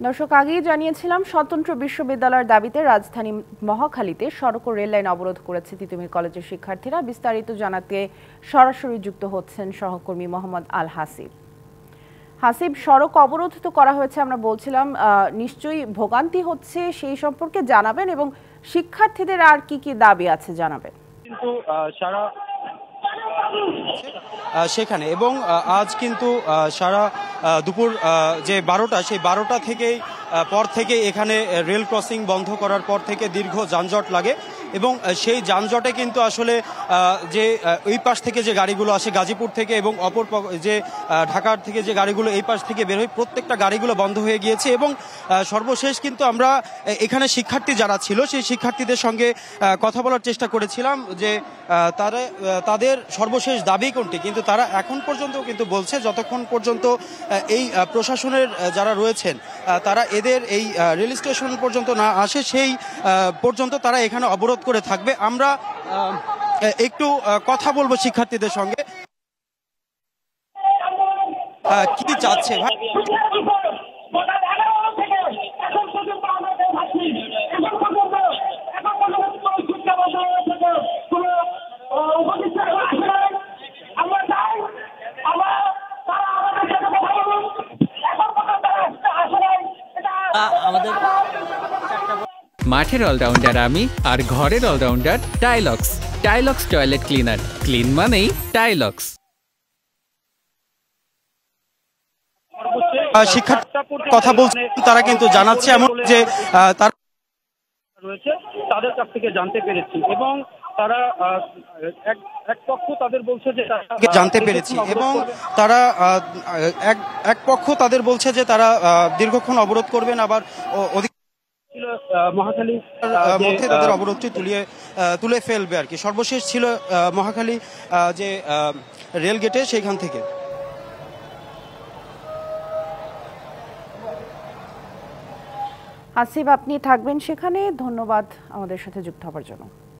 দর্শক, আগেই জানিয়েছিলাম স্বতন্ত্র বিশ্ববিদ্যালয়ের দাবিতে রাজধানী মহাখালীতে সড়ক ও রেল লাইন অবরোধ করেছে তিতুমির কলেজের শিক্ষার্থীরা। বিস্তারিত জানাতে সরাসরি যুক্ত হচ্ছেন সহকর্মী মোহাম্মদ আল হাসিব। হাসিব, সড়ক অবরোধ তো করা হয়েছে, আমরা বলছিলাম নিশ্চয়ই ভোগান্তি হচ্ছে, সেই সম্পর্কে জানাবেন এবং শিক্ষার্থীদের আর কি কি দাবি আছে জানাবেন। কিন্তু সারা সেখানে এবং আজ কিন্তু সারা দুপুর যে 12টা সেই 12টা থেকেই পর থেকে এখানে রেল ক্রসিং বন্ধ করার পর থেকে দীর্ঘ যানজট লাগে এবং সেই যানজটে কিন্তু আসলে যে ওই পাশ থেকে যে গাড়িগুলো আসে গাজীপুর থেকে এবং অপর যে ঢাকার থেকে যে গাড়িগুলো এই পাশ থেকে বের হয় প্রত্যেকটা গাড়িগুলো বন্ধ হয়ে গিয়েছে এবং সর্বশেষ কিন্তু আমরা এখানে শিক্ষার্থী যারা ছিল সেই শিক্ষার্থীদের সঙ্গে কথা বলার চেষ্টা করেছিলাম যে তাদের সর্বশেষ দাবি কোনটি, কিন্তু তারা এখন পর্যন্ত কিন্তু বলছে যতক্ষণ পর্যন্ত এই প্রশাসনের যারা রয়েছেন তারা এদের এই রেল স্টেশন পর্যন্ত না আসে সেই পর্যন্ত তারা এখানে অবরোধ করে থাকবে। আমরা একটু কথা বলবো শিক্ষার্থীদের সঙ্গে। কি চাচ্ছে ভাই? মাঠের অলরাউন্ডার আমি আর ঘরের all rounder Tylox. Tylox toilet cleaner, clean মানেই টাইলক্স। শিক্ষার্থীর কথা বলছে, তারা কিন্তু জানাচ্ছে এমন যে তারা রয়েছে তাদের কাছ থেকে জানতে পেরেছি এবং তারা এক পক্ষ তাদের বলছে যে জানতে পেরেছি এবং তারা এক পক্ষ তাদের বলছে যে তারা দীর্ঘক্ষণ অবরোধ করবেন, আবার মহাখালী মধ্যে তাদের অবরোধটি তুলে ফেলবে আর কি। সর্বশেষ ছিল মহাখালী যে রেল গেটে সেইখান থেকে। হাসিব, আপনি থাকবেন সেখানে। ধন্যবাদ আমাদের সাথে যুক্ত হওয়ার জন্য।